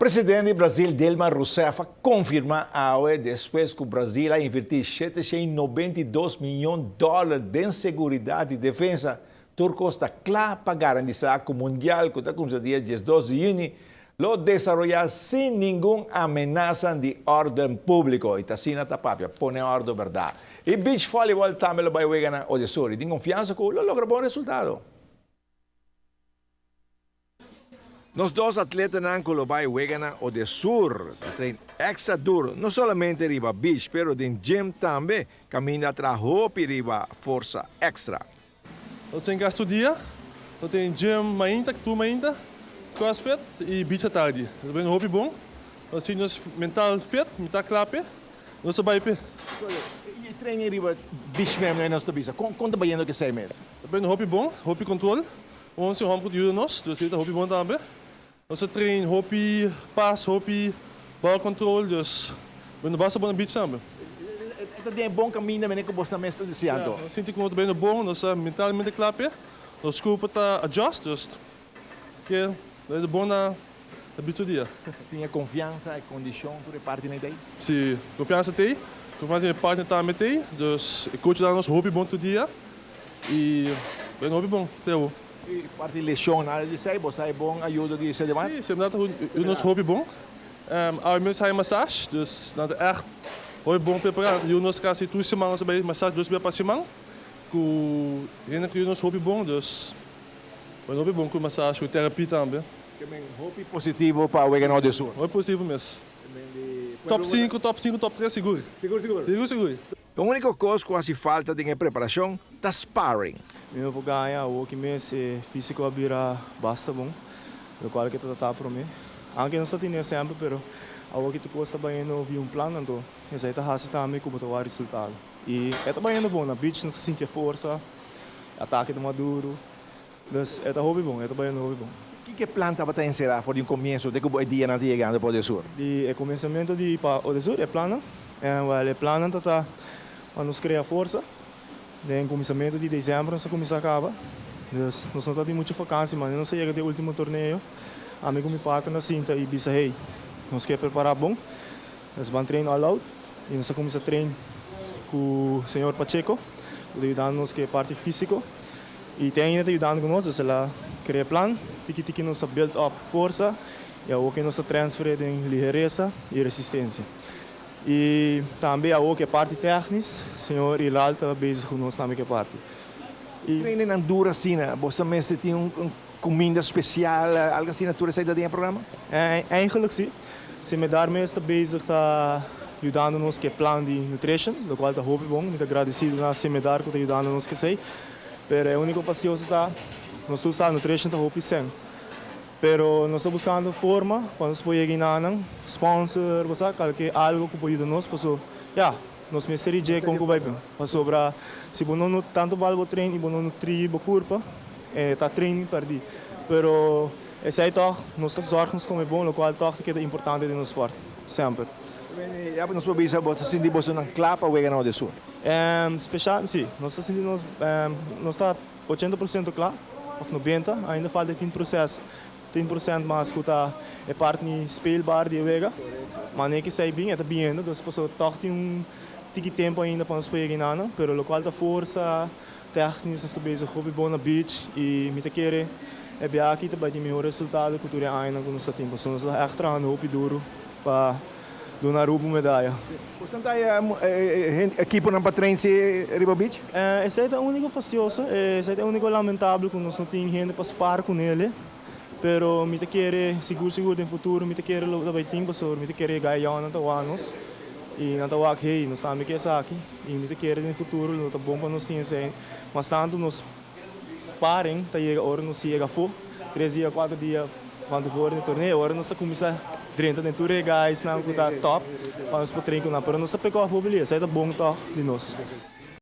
Presidente do Brasil, Dilma Rousseff, confirma hoje, depois que o Brasil a investir 792 milhões de dólares em segurança e defesa, Turco está claro para garantizar que o Mundial, que está com os dias 12 de junho, lo desarrollar sem nenhuma ameaça de ordem público. E assim na tapapia, põe ordem verdade. E beach volleyball também lo vai ganhar o Sur. E tenho confiança que lo logra bom resultado. Nos dois atletas não vai ganhar o Sur. Treino extra duro, não somente riba beach, pero em gym também, caminha atrás roupa e riba força extra. Eu tenho gasto dia, eu tenho gym mainta, tu mainta, crossfit e beach à tarde. Eu tenho hobby bom, eu tenho mental fit, mental clape, eu sou bem. E treino riba beach mesmo, não é bisa. Quanto vai indo que sei mesmo? Eu tenho hobby bom, hobby controle, onze hobby controle nós, dus het hobby bom também. Eu treino hobby pass, hobby ball control, dus ben basta bom beach também. É bom caminho também que você está dizendo. Eu sinto que eu estou bem bom, nós mentalmente clape, nós culpa tá adjust, dus que é bom na beach dia. Tinha confiança e condição para parte na ideia? Sim, confiança tem, confiança em partner também tem, dus ik coach daar ons hobby bom todo dia e ben hobby bom, teu. E parte de lesão, nada de sei, você é bom, ajuda de ser demais? Sim, sempre dat ons hobby bom. Inmiddels ga je massage, dus dat echt hobby bom preparado. Jonas kasi 2 semanas bij massage, dus bij passimang. Ku hinak Jonas hobby bom, dus ben hobby bom com massage, com terapia também. Também hobby positivo para o ganhar de Sur. Hobby positivo mesmo. Top 5, top 3 seguro. Seguro. A única coisa que hace falta de preparação é sparring. Meu vou ganhar o que mês físico abrirá basta bom. O qual que tá para mim. Anche não está tendo sempre, pero a que tu custa bem no vi plano, então essa aí tá raça também como o resultado. E é também bom na beach não se sente força, ataque de maduro. Dus é hobby bom, é também hobby bom. Que planta para encerrar para o começo de que o dia não chegando para o Sur? O começamento de para o Sur é plano, é plano tá para nos criar força. No começamento de dezembro nós começa a acabar. Dus nós não temos muita vacância, mas não chega do último torneio. Amigo me partner na cinta e bisa hey, nós quer preparar bom. Nós vamos treinar all out e nós começa a treinar com o senhor Pacheco, ajudando-nos que é parte física. E tem ainda ajudando conosco, ela cria plano, que nos build up força e o que nos transfere em ligeireza e resistência. E também o que é parte técnica, o senhor Hilal está bezig conosco também que é parte. Treino na dura assim, você mesmo tem comida especial, algo assim na tua saída do programa? Eigenlijk sim. Se me daarmee está bezig está ajudando-nos que é plano de nutrition, do qual está hobby bom, muito agradecido na Semedar que está ajudando-nos que sei. Pero é o único fácil está nós usamos nutrition está hobby sem. Pero nós estamos buscando forma para nós poder ganhar sponsor, você qualquer algo que pode ajudar-nos, passou. Ja, nós mesteri je com o vai para sobrar. Se você não tanto vale treino e você não tribo curva, tá training perdi. Pero esse aí toch nós zorgamos como é bom, o qual toch que é importante no esporte, sempre. Já para nós poder você sentir você não clapa o ganhar de Sur. Special, sim, nós está sentindo nós está 80% claro, ou 90%, ainda falta 10%. 10% mais que é parte speelbaar de wega, mas nem que sei bem, é bem, então as pessoas tem tempo ainda para nós poder ganhar, pero o qual está força técnica, nós estamos bezig hobby bom na beach e me querer é bem aqui também de melhor resultado que tu ainda com nosso tempo, nós estamos echt trabalhando hobby duro para donar uma medalha. Você está aqui para treinar Riba Beach? Esse é o único fastidioso, esse é o único lamentável que nós não temos gente para spar com ele. Pero me querer seguro no futuro, me querer também tem pessoas, me querer ganhar na tawanos e na tawak hey, nós estamos aqui e me querer no futuro, não tá bom para nós ter assim, mas tanto nos sparring, tá chega hora nós chega for, 3 dias, 4 dias, quando for no torneio, hora nós tá começar dentro de tudo guys, não tá top, para nós poder treinar, para nós tá pegar a beleza, é bom tá de nós.